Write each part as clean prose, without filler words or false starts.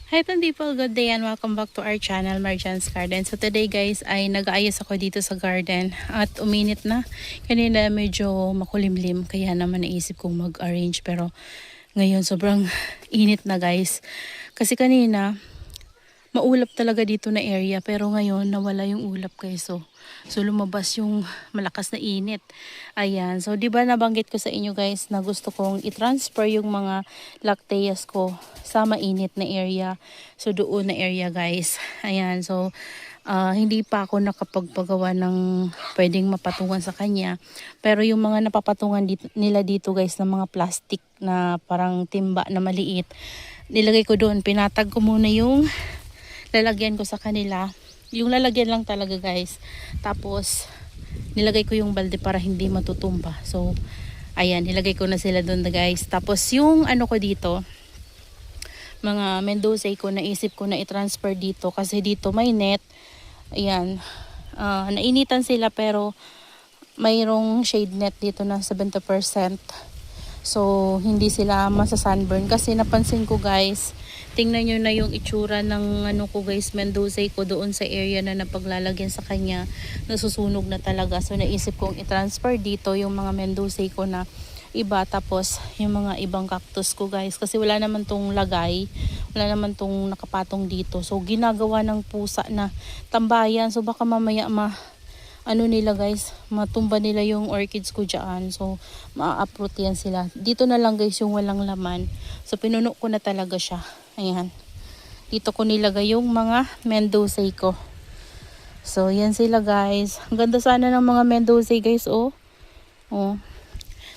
Hi people, good day and welcome back to our channel, Marjan's Garden. So today guys ay nag-aayos ako dito sa garden at uminit na. Kanina medyo makulimlim kaya naman naisip kong mag-arrange, pero ngayon sobrang init na guys. Kasi kanina maulap talaga dito na area, pero ngayon nawala yung ulap guys. So lumabas yung malakas na init. Ayan, so di ba nabanggit ko sa inyo guys na gusto kong i-transfer yung mga lacteas ko sa mainit na area. So doon na area guys. Ayan, so hindi pa ako nakapagpagawa ng pwedeng mapatungan sa kanya. Pero yung mga napapatungan nila dito guys ng mga plastic na parang timba na maliit, nilagay ko doon. Pinatag ko muna yung lalagyan ko sa kanila. Yung lalagyan lang talaga guys. Tapos nilagay ko yung balde para hindi matutumba. So ayan, nilagay ko na sila doon guys. Tapos yung ano ko dito, mga Mendoza ko, naisip ko na i-transfer dito kasi dito may net. Ayan, nainitan sila pero mayroong shade net dito na 70%. So hindi sila masa-sunburn kasi napansin ko guys, tingnan nyo na yung itsura ng ano ko guys, Mendoza ko doon sa area na napaglalagyan sa kanya, nasusunog na talaga. So naisip kong i-transfer dito yung mga Mendoza ko na iba, tapos yung mga ibang cactus ko guys, kasi wala naman tong lagay, wala naman tong nakapatong dito. So ginagawa ng pusa na tambayan, so baka mamaya ano nila guys, matumba nila yung orchids ko dyan. So maa-uproot yan sila. Dito na lang guys yung walang laman. So pinuno ko na talaga siya. Ayan, dito ko nilagay yung mga Mendoza ko. So yan sila guys. Ang ganda sana ng mga Mendoza guys. Oh.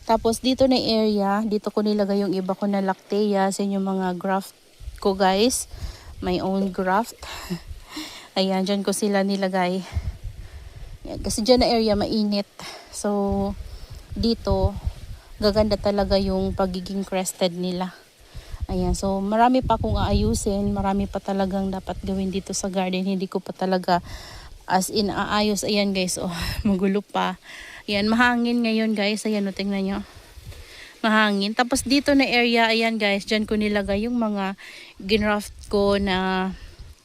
Tapos dito na area, dito ko nilagay yung iba ko na lactea. Yan yung mga graft ko guys, my own graft. Ayan, dyan ko sila nilagay. Kasi dyan na area mainit. So dito gaganda talaga yung pagiging crested nila. Ayan, so marami pa akong aayusin, marami pa talagang dapat gawin dito sa garden. Hindi ko pa talaga as in aayos. Ayan guys, oh, magulo pa. Ayan, mahangin ngayon guys. Ayan, tingnan nyo, mahangin. Tapos dito na area, ayan guys, dyan ko nilagay yung mga graft ko na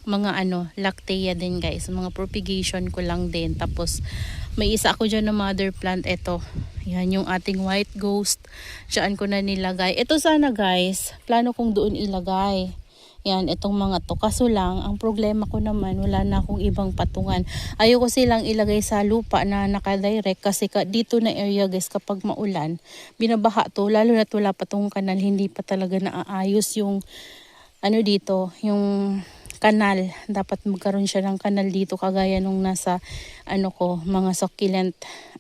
mga lactea din guys, mga propagation ko lang din. Tapos may isa ako dyan na mother plant. Ito, yan yung ating white ghost, dyan ko na nilagay. Ito sana guys, plano kong doon ilagay yan, itong mga to. Kaso lang, ang problema ko naman, wala na akong ibang patungan. Ayoko silang ilagay sa lupa na nakadirect kasi dito na area guys, kapag maulan, binabaha to. Lalo na wala pa tong kanal, hindi pa talaga naaayos yung dito, yung kanal. Dapat magkaroon siya ng kanal dito kagaya nung nasa mga succulent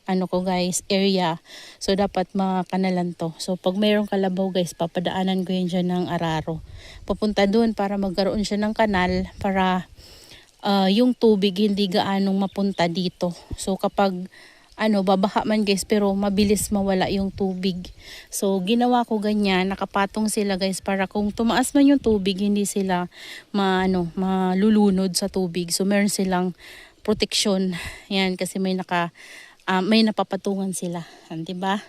ko guys, area. So dapat makanalan to. So pag mayroong kalabaw guys, papadaanan ko yun dyan ng araro. Papunta dun para magkaroon siya ng kanal para yung tubig hindi gaanong mapunta dito. So kapag babaha man guys, pero mabilis mawala yung tubig. So ginawa ko ganyan, nakapatong sila guys para kung tumaas man yung tubig, hindi sila malulunod sa tubig. So meron silang protection. Yan, kasi may napapatungan sila, diba?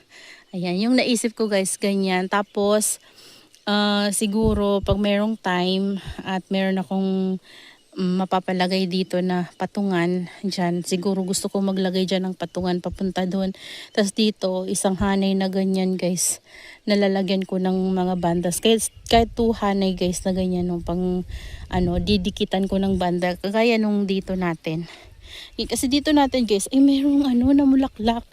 Ayan, yung naisip ko guys, ganyan. Tapos siguro pag merong time at meron akong mapapalagay dito na patungan dyan, siguro gusto ko maglagay dyan ng patungan papunta doon. Tapos dito isang hanay na ganyan guys, nalalagyan ko ng mga bandas, kahit 2 hanay guys na ganyan, pang didikitan ko ng banda kagaya nung dito natin. Kasi dito natin guys ay merong namulaklak.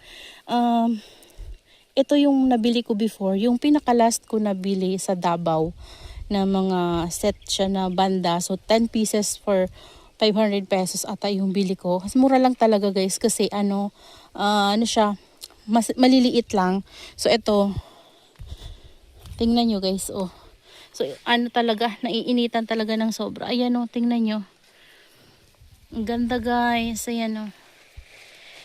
Ito yung nabili ko before, yung pinaka last ko nabili sa Davao na mga set siya na banda. So 10 pieces for 500 pesos ata yung bili ko. Kasi mura lang talaga guys, kasi siya, maliliit lang. So ito, tingnan nyo guys, oh. So talaga, naiinitan talaga ng sobra. Ayan tingnan nyo. Ang ganda guys, ayan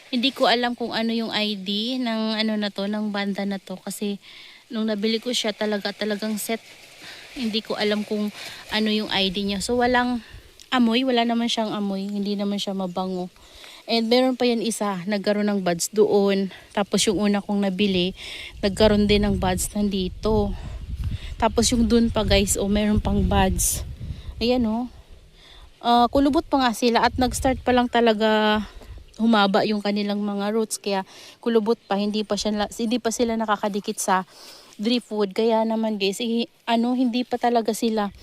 Hindi ko alam kung ano yung ID ng ng banda na to, kasi nung nabili ko siya talagang set. Hindi ko alam kung ano yung ID niya. So walang amoy, wala naman siyang amoy, hindi naman siya mabango. And meron pa yan isa, nagkaroon ng buds doon. Tapos yung una kong nabili, nagkaroon din ng buds nandito. Tapos yung dun pa guys, meron pang buds. Ayan oh. Kulubot pa nga sila at nag-start pa lang talaga humaba yung kanilang mga roots, kaya kulubot pa, hindi pa sila nakakadikit sa driftwood. Kaya naman guys, hindi pa talaga sila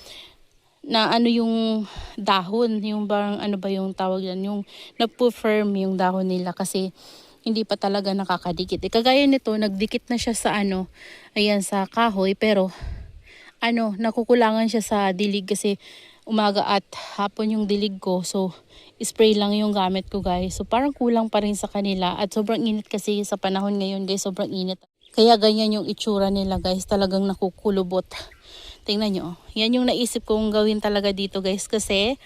na yung dahon, yung bang ano ba yung tawag yan, yung nagpo-firm yung dahon nila kasi hindi pa talaga nakakadikit. Kagaya nito, nagdikit na siya sa ayan sa kahoy, pero nakukulangan siya sa dilig kasi umaga at hapon yung dilig ko. So, spray lang yung gamit ko guys. So, parang kulang pa rin sa kanila at sobrang init kasi sa panahon ngayon guys, sobrang init. Kaya ganyan yung itsura nila guys, talagang nakukulubot. Tingnan nyo. Yan yung naisip kong gawin talaga dito guys kasi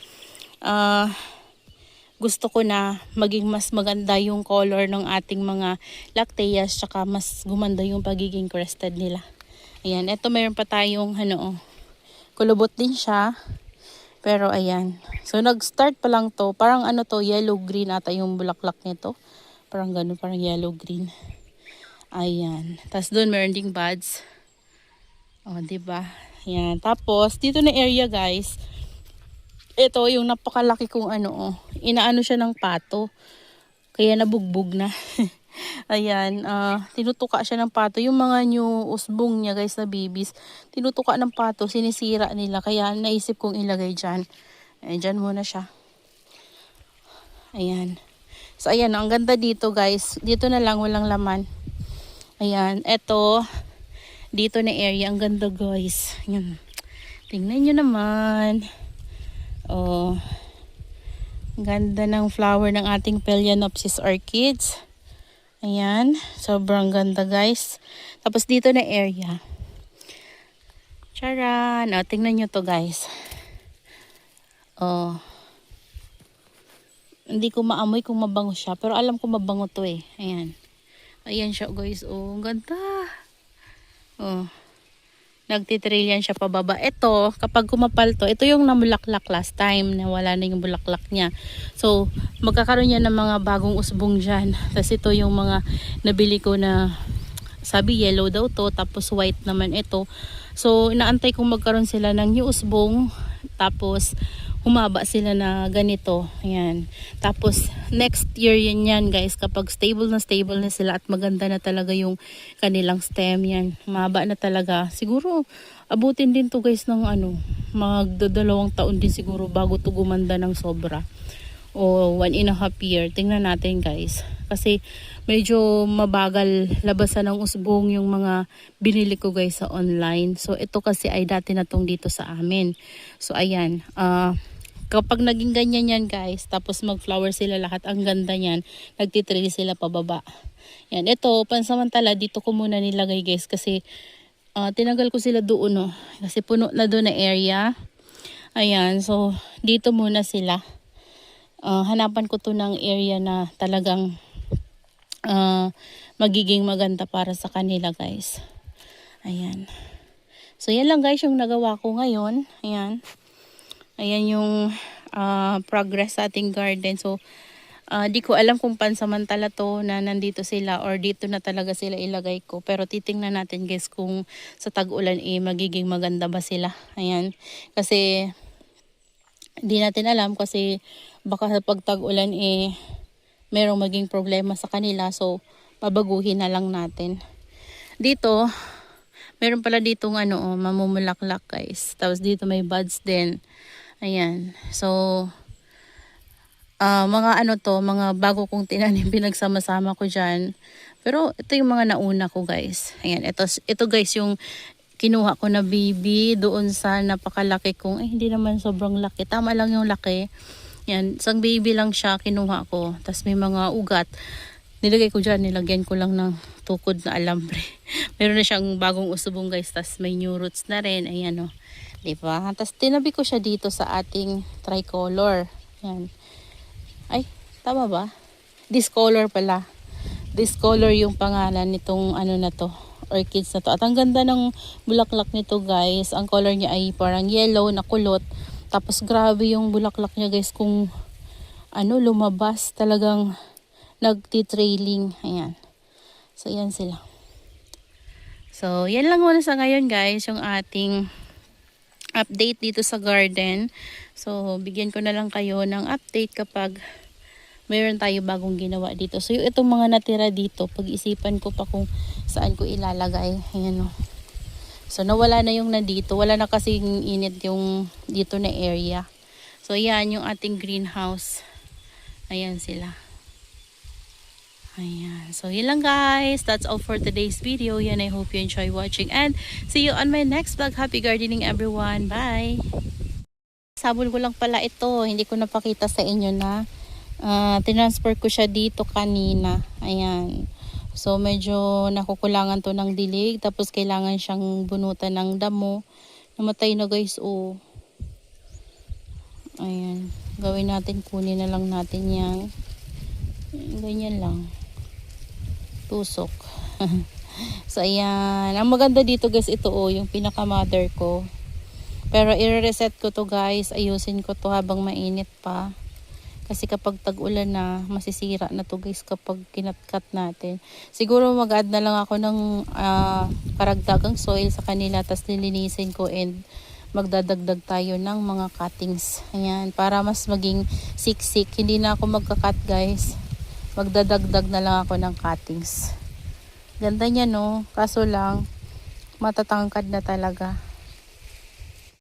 gusto ko na maging mas maganda yung color ng ating mga lacteas, tsaka mas gumanda yung pagiging crested nila. Ayan, eto mayroon pa tayong kulubot din siya. Pero ayan. So nag-start pa lang to. Parang yellow green ata yung bulaklak nito. Parang ganun, parang yellow green. Ayan. Tapos doon meron ding buds. Oh, 'di ba? Ayan. Tapos dito na area guys. Ito yung napakalaki kong inaano siya ng pato. Kaya nabugbog na. Ayan, tinutuka siya ng pato. Yung mga new usbong niya guys na babies, tinutuka ng pato, sinisira nila. Kaya naisip kong ilagay dyan. Ayan, dyan muna siya. Ayan. So ayan, ang ganda dito guys. Dito na lang, walang laman. Ayan, eto. Dito na area, ang ganda guys. Ayan. Tingnan nyo naman. Oh, ganda ng flower ng ating Phalaenopsis orchids. Ayan, sobrang ganda guys. Tapos dito na area. Charan! O, tingnan nyo to guys. Oh. Hindi ko maamoy kung mabango siya. Pero alam ko mabango to eh. Ayan. Ayan siya guys. Oh, ang ganda. Oh. Nagtitrillian siya pababa. Ito, kapag kumapal to, ito yung namulaklak last time na wala na yung bulaklak niya. So, magkakaroon yan ng mga bagong usbong dyan. Tapos ito yung mga nabili ko na sabi yellow daw to, tapos white naman ito. So, inaantay kong magkaroon sila ng new usbong. Tapos, humaba sila na ganito. Ayan. Tapos, next year yan guys. Kapag stable na sila at maganda na talaga yung kanilang stem yan. Humaba na talaga. Siguro, abutin din to guys ng magdadalawang taon din siguro bago to gumanda ng sobra. O 1.5 year. Tingnan natin guys. Kasi, medyo mabagal labasan ng usbong yung mga binili ko guys sa online. So, ito kasi ay dati na tong dito sa amin. So, ayan. Kapag naging ganyan yan guys, tapos mag-flower sila lahat, ang ganda niyan, nagtitrail sila pababa. Yan, ito, pansamantala, dito ko muna nilagay guys, kasi tinagal ko sila doon, kasi puno na doon na area. Ayan, so, dito muna sila. Hanapan ko to ng area na talagang magiging maganda para sa kanila guys. Ayan. So, yan lang guys yung nagawa ko ngayon. Ayan. Ayan yung progress sa ating garden. So, di ko alam kung pansamantala to na nandito sila or dito na talaga sila ilagay ko. Pero titingnan natin guys kung sa tag-ulan magiging maganda ba sila. Ayan. Kasi, di natin alam kasi baka sa pag tag-ulan merong maging problema sa kanila. So, babaguhin na lang natin. Dito, meron pala ditong mamumulaklak guys. Tapos dito may buds din. Ayan. So, mga mga bago kong tinanim, pinagsama-sama ko dyan. Pero ito yung mga nauna ko guys. Ayan. Ito guys yung kinuha ko na baby doon sa napakalaki kong, hindi naman sobrang laki. Tama lang yung laki. Ayan. Isang baby lang siya kinuha ko. Tapos may mga ugat. Nilagay ko dyan. Nilagyan ko lang ng tukod na alambre. Meron na siyang bagong usubong guys. Tapos may new roots na rin. Ayan o. Diba? Tapos tinabi ko siya dito sa ating tricolor. Yan. Ay, tama ba? Discolor pala. Discolor yung pangalan nitong na to. Orchids na to. At ang ganda ng bulaklak nito guys. Ang color niya ay parang yellow na kulot. Tapos grabe yung bulaklak niya guys kung lumabas. Talagang nagtitrailing. Ayan. So, yan sila. So, yan lang muna sa ngayon guys. Yung ating update dito sa garden. So, bigyan ko na lang kayo ng update kapag mayroon tayo bagong ginawa dito. So, yung itong mga natira dito, pag-isipan ko pa kung saan ko ilalagay. Ayan o. So, nawala na yung nandito. Wala na kasing init yung dito na area. So, yan yung ating greenhouse. Ayan sila. Ayan. So, yun lang guys. That's all for today's video. Yan, I hope you enjoy watching. And see you on my next vlog. Happy gardening everyone. Bye! Sabol ko lang pala ito. Hindi ko napakita sa inyo na tinransfer ko siya dito kanina. Ayan. So, medyo nakukulangan to ng dilig. Tapos, kailangan siyang bunutan ng damo. Namatay na guys. Oh. Ayan. Gawin natin. Kunin na lang natin yan. Ganyan lang. Tusok. So, ayan. Ang maganda dito guys, ito oh, yung pinaka-mother ko. Pero, i-reset ko to guys. Ayusin ko to habang mainit pa. Kasi kapag tag-ulan na, masisira na to guys kapag kinat-cut natin. Siguro mag-add na lang ako ng karagdagang soil sa kanila. Tapos lilinisin ko and magdadagdag tayo ng mga cuttings. Ayan, para mas maging siksik. Hindi na ako magka-cut guys. Magdadagdag na lang ako ng cuttings. Ganda niya no. Kaso lang, matatangkad na talaga.